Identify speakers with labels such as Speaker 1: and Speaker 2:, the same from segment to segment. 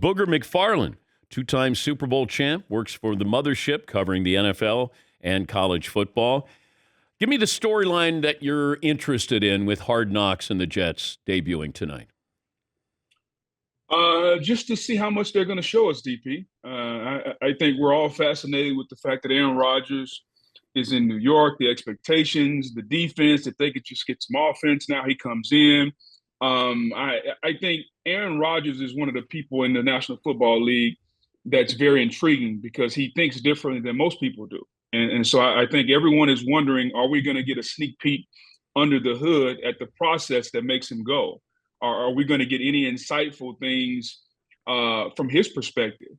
Speaker 1: Booger McFarland, two-time Super Bowl champ, works for the mothership covering the NFL and college football. Give me the storyline that you're interested in with Hard Knocks and the Jets debuting tonight.
Speaker 2: Just to see how much they're going to show us, DP. I think we're all fascinated with the fact that Aaron Rodgers is in New York, the expectations, the defense, if they could just get some offense. Now he comes in. I think Aaron Rodgers is one of the people in the National Football League that's very intriguing because he thinks differently than most people do. And so I think everyone is wondering, are we going to get a sneak peek under the hood at the process that makes him go? Or are we going to get any insightful things from his perspective?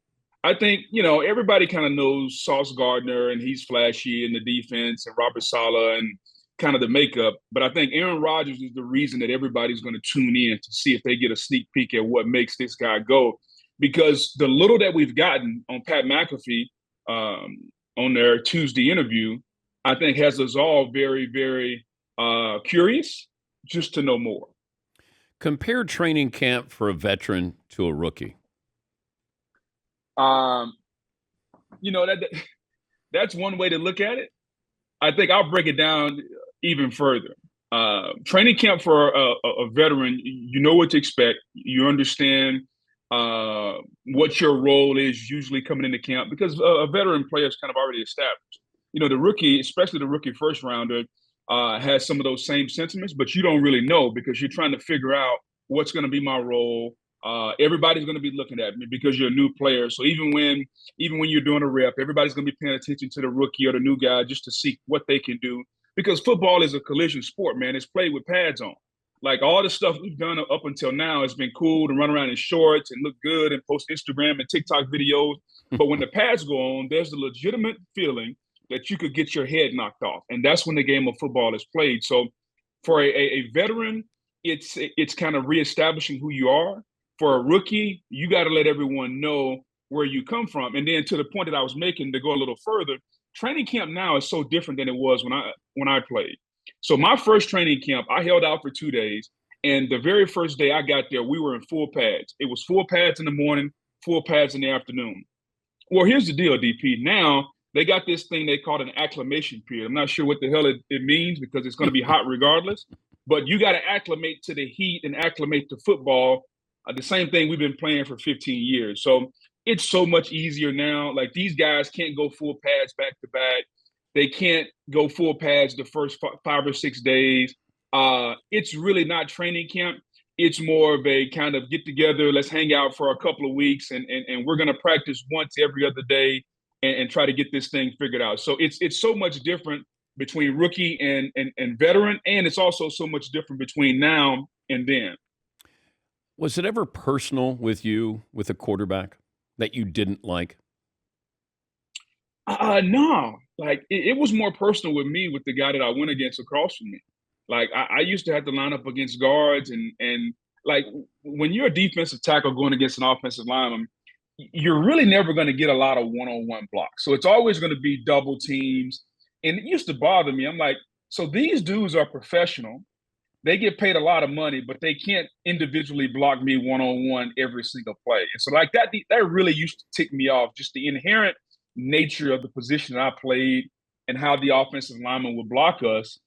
Speaker 2: I think, everybody kind of knows Sauce Gardner and he's flashy in the defense and Robert Saleh and kind of the makeup. But I think Aaron Rodgers is the reason that everybody's going to tune in to see if they get a sneak peek at what makes this guy go. Because the little that we've gotten on Pat McAfee on their Tuesday interview, I think has us all very, very curious just to know more.
Speaker 1: Compare training camp for a veteran to a rookie.
Speaker 2: That's one way to look at it. I think I'll break it down even further. Training camp for a veteran, you know what to expect. You understand what your role is usually coming into camp because a veteran player is kind of already established. The rookie, especially the rookie first rounder, has some of those same sentiments, but you don't really know because you're trying to figure out what's going to be my role. Everybody's going to be looking at me because you're a new player. So even when you're doing a rep, everybody's going to be paying attention to the rookie or the new guy just to see what they can do. Because football is a collision sport, man. It's played with pads on. Like all the stuff we've done up until now has been cool to run around in shorts and look good and post Instagram and TikTok videos. But when the pads go on, there's a legitimate feeling that you could get your head knocked off. And that's when the game of football is played. So for a veteran, it's kind of reestablishing who you are. For a rookie, you got to let everyone know where you come from. And then to the point that I was making, to go a little further, training camp now is so different than it was when I played. So my first training camp, I held out for 2 days. And the very first day I got there, we were in full pads. It was full pads in the morning, full pads in the afternoon. Well, here's the deal, DP. Now they got this thing they call an acclimation period. I'm not sure what the hell it means because it's going to be hot regardless. But you got to acclimate to the heat and acclimate to football. The same thing we've been playing for 15 years. So it's so much easier now. Like these guys can't go full pads back to back. They can't go full pads the first 5 or 6 days. It's really not training camp. It's more of a kind of get together, let's hang out for a couple of weeks and we're going to practice once every other day and try to get this thing figured out. So it's so much different between rookie and veteran. And it's also so much different between now and then.
Speaker 1: Was it ever personal with you with a quarterback that you didn't like?
Speaker 2: No. Like it was more personal with me with the guy that I went against across from me. Like I used to have to line up against guards and like when you're a defensive tackle going against an offensive lineman, you're really never going to get a lot of one-on-one blocks. So it's always going to be double teams. And it used to bother me. I'm like, so these dudes are professional. They get paid a lot of money, but they can't individually block me one-on-one every single play. And so like that really used to tick me off, just the inherent nature of the position that I played and how the offensive lineman would block us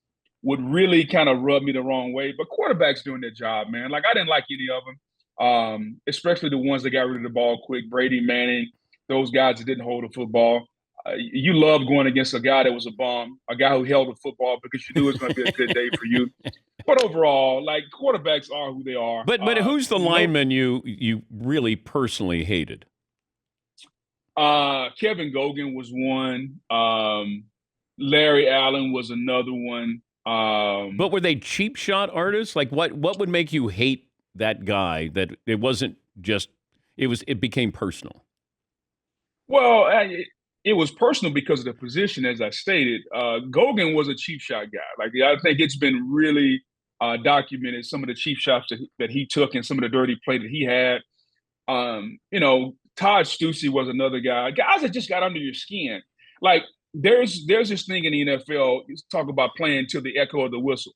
Speaker 2: would really kind of rub me the wrong way. But quarterbacks doing their job, man. Like I didn't like any of them, especially the ones that got rid of the ball quick, Brady, Manning, those guys that didn't hold the football. You love going against a guy that was a bum, a guy who held the football because you knew it was going to be a good day for you. But overall, like quarterbacks are who they are.
Speaker 1: But who's the lineman you really personally hated?
Speaker 2: Kevin Gogan was one. Larry Allen was another one.
Speaker 1: But were they cheap shot artists? Like what would make you hate that guy? That it wasn't just it became personal.
Speaker 2: Well, it was personal because of the position, as I stated. Gogan was a cheap shot guy. Like I think it's been really documented some of the cheap shots that he took and some of the dirty play that he had. Todd Stussy was another guy. Guys that just got under your skin. Like there's this thing in the NFL. Talk about playing till the echo of the whistle.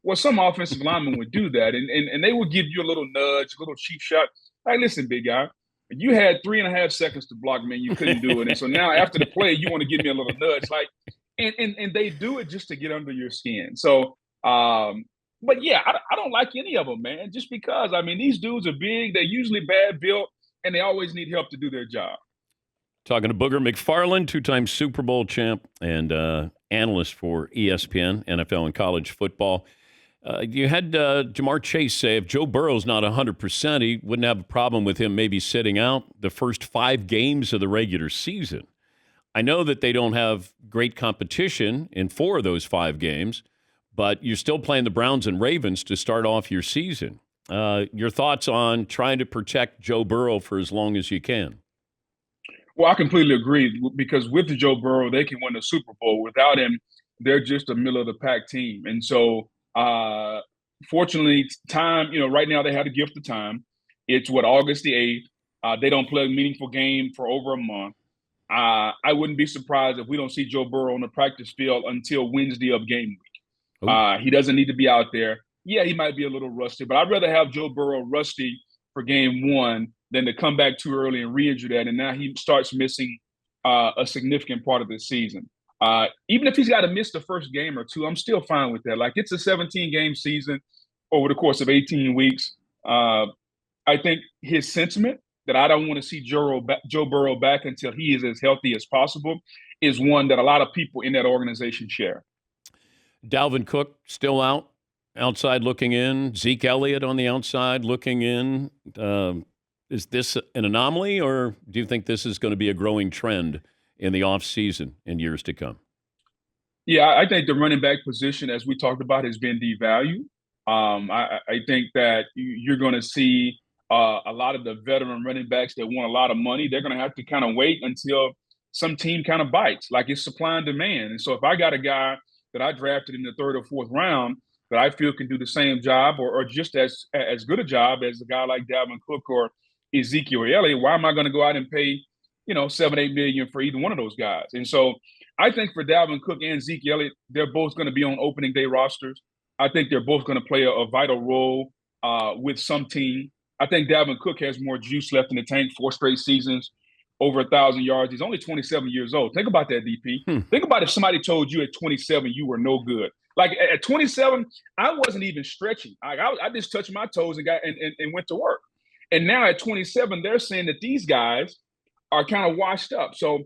Speaker 2: Well, some offensive linemen would do that, and they would give you a little nudge, a little cheap shot. Like, listen, big guy, You had 3.5 seconds to block me, and you couldn't do it. And so now after the play, you want to give me a little nudge, like, and they do it just to get under your skin. So, but yeah, I don't like any of them, man. Just because I mean, these dudes are big, they're usually bad built, and they always need help to do their job.
Speaker 1: Talking to Booger McFarland, two-time Super Bowl champ and analyst for ESPN, NFL and college football. You had Jamar Chase say if Joe Burrow's not 100%, he wouldn't have a problem with him maybe sitting out the first 5 games of the regular season. I know that they don't have great competition in 4 of those 5 games, but you're still playing the Browns and Ravens to start off your season. Your thoughts on trying to protect Joe Burrow for as long as you can?
Speaker 2: Well, I completely agree because with the Joe Burrow, they can win the Super Bowl. Without him, they're just a middle of the pack team. And so, fortunately, time, right now they have the gift of time. It's August the 8th. They don't play a meaningful game for over a month. I wouldn't be surprised if we don't see Joe Burrow on the practice field until Wednesday of game week. He doesn't need to be out there. Yeah, he might be a little rusty, but I'd rather have Joe Burrow rusty for game 1 than to come back too early and re-injure that, and now he starts missing a significant part of the season. Even if he's got to miss the first game or 2, I'm still fine with that. Like, it's a 17-game season over the course of 18 weeks. I think his sentiment that I don't want to see Joe Burrow back until he is as healthy as possible is one that a lot of people in that organization share.
Speaker 1: Dalvin Cook still outside looking in. Zeke Elliott on the outside looking in. Is this an anomaly, or do you think this is going to be a growing trend in the offseason in years to come?
Speaker 2: Yeah, I think the running back position, as we talked about, has been devalued. I think that you're going to see a lot of the veteran running backs that want a lot of money. They're going to have to kind of wait until some team kind of bites, like it's supply and demand. And so if I got a guy that I drafted in the 3rd or 4th round that I feel can do the same job or just as good a job as a guy like Dalvin Cook or Ezekiel Elliott, why am I going to go out and pay, $7-8 million for either one of those guys? And so I think for Dalvin Cook and Zeke Elliott, they're both going to be on opening day rosters. I think they're both going to play a vital role with some team. I think Dalvin Cook has more juice left in the tank, 4 straight seasons, over 1,000 yards. He's only 27 years old. Think about that, DP. Think about if somebody told you at 27 you were no good. Like at 27, I wasn't even stretching. I just touched my toes and went to work. And now at 27, they're saying that these guys are kind of washed up. So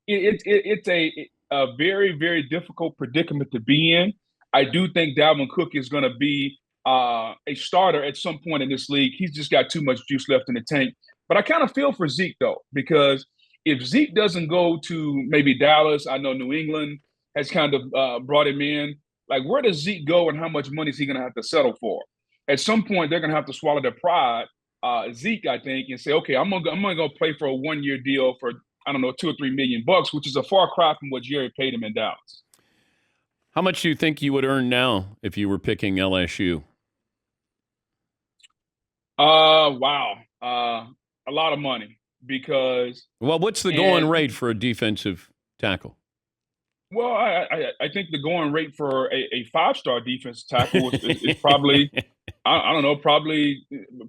Speaker 2: it's a very, very difficult predicament to be in. I do think Dalvin Cook is going to be a starter at some point in this league. He's just got too much juice left in the tank. But I kind of feel for Zeke, though, because if Zeke doesn't go to maybe Dallas, I know New England has kind of brought him in. Like, where does Zeke go and how much money is he going to have to settle for? At some point, they're going to have to swallow their pride, Zeke, I think, and say, okay, I'm gonna go play for a 1-year deal for, I don't know, $2 or $3 million, which is a far cry from what Jerry paid him in Dallas.
Speaker 1: How much do you think you would earn now if you were picking LSU?
Speaker 2: Wow. A lot of money because.
Speaker 1: Well, what's the going rate for a defensive tackle?
Speaker 2: Well, I think the going rate for a 5-star defensive tackle is probably, I don't know, probably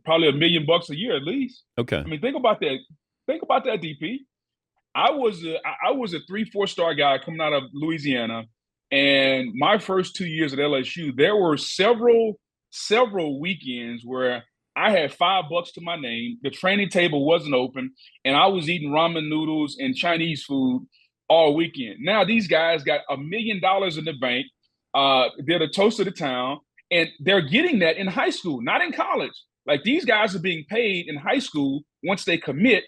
Speaker 2: $1 million a year at least.
Speaker 1: Okay.
Speaker 2: I mean, think about that. Think about that, DP. I was a 3-4 star guy coming out of Louisiana, and my first 2 years at LSU, there were several weekends where I had $5 to my name. The training table wasn't open, and I was eating ramen noodles and Chinese food all weekend. Now these guys got $1 million in the bank. They're the toast of the town, and they're getting that in high school, not in college. Like, these guys are being paid in high school once they commit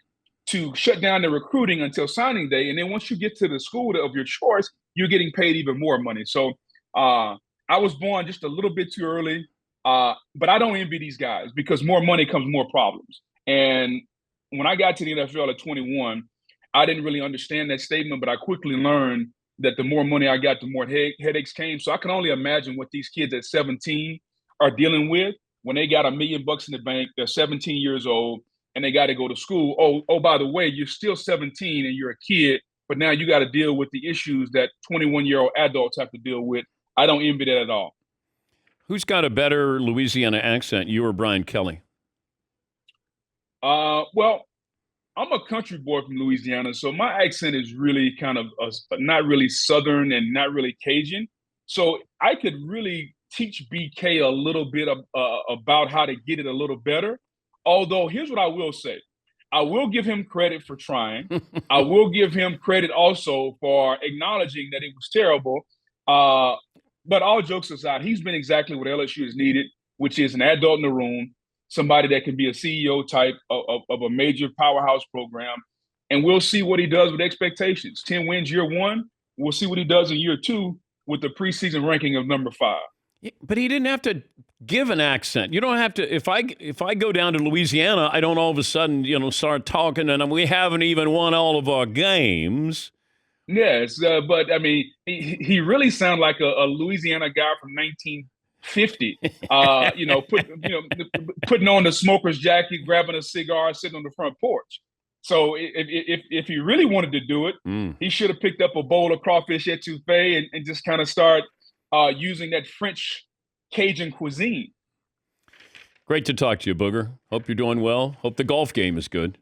Speaker 2: to shut down their recruiting until signing day. And then once you get to the school of your choice, you're getting paid even more money. So I was born just a little bit too early, but I don't envy these guys because more money comes more problems. And when I got to the NFL at 21, I didn't really understand that statement, but I quickly learned that the more money I got, the more headaches came. So I can only imagine what these kids at 17 are dealing with when they got $1 million in the bank. They're 17 years old and they got to go to school. Oh, by the way, you're still 17 and you're a kid, but now you got to deal with the issues that 21-year-old adults have to deal with. I don't envy that at all.
Speaker 1: Who's got a better Louisiana accent, you or Brian Kelly?
Speaker 2: Well, I'm a country boy from Louisiana, so my accent is really kind of not really Southern and not really Cajun. So I could really teach BK a little bit about how to get it a little better. Although, here's what I will say. I will give him credit for trying. I will give him credit also for acknowledging that it was terrible. Uh, but all jokes aside, he's been exactly what LSU has needed, which is an adult in the room, somebody that can be a CEO type of a major powerhouse program. And we'll see what he does with expectations. 10 wins year one. We'll see what he does in year two with the preseason ranking of number 5.
Speaker 1: But he didn't have to give an accent. You don't have to. If I go down to Louisiana, I don't all of a sudden start talking and we haven't even won all of our games.
Speaker 2: Yes, but I mean, he really sounded like a Louisiana guy from 1950. Putting on the smoker's jacket, grabbing a cigar, sitting on the front porch. So if he really wanted to do it, he should have picked up a bowl of crawfish etouffee and just kind of start using that French Cajun cuisine.
Speaker 1: Great to talk to you, Booger. Hope you're doing well. Hope the golf game is good.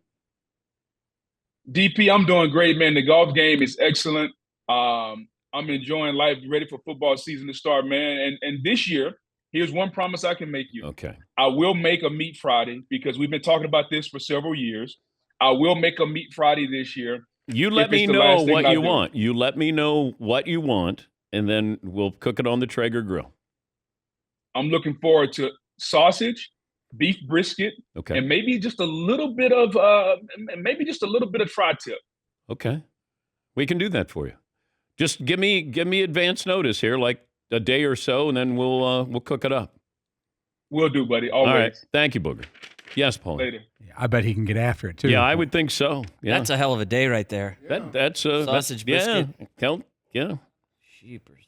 Speaker 2: DP, I'm doing great, man. The golf game is excellent. I'm enjoying life, ready for football season to start, man. And this year, here's one promise I can make you.
Speaker 1: Okay.
Speaker 2: I will make a Meat Friday because we've been talking about this for several years. I will make a Meat Friday this year.
Speaker 1: You let me know what you want. You let me know what you want, and then we'll cook it on the Traeger grill.
Speaker 2: I'm looking forward to sausage, beef brisket, and maybe just a little bit of tri-tip.
Speaker 1: Okay, we can do that for you. Just give me advance notice here, like a day or so, and then we'll cook it up.
Speaker 2: Will do, buddy. Always.
Speaker 1: All right. Thank you, Booger. Yes, Paul.
Speaker 2: Later.
Speaker 3: Yeah, I bet he can get after it too.
Speaker 1: Yeah, I would think so. Yeah.
Speaker 4: That's a hell of a day right there.
Speaker 1: That's
Speaker 4: sausage brisket.
Speaker 1: Yeah.
Speaker 4: Jeepers.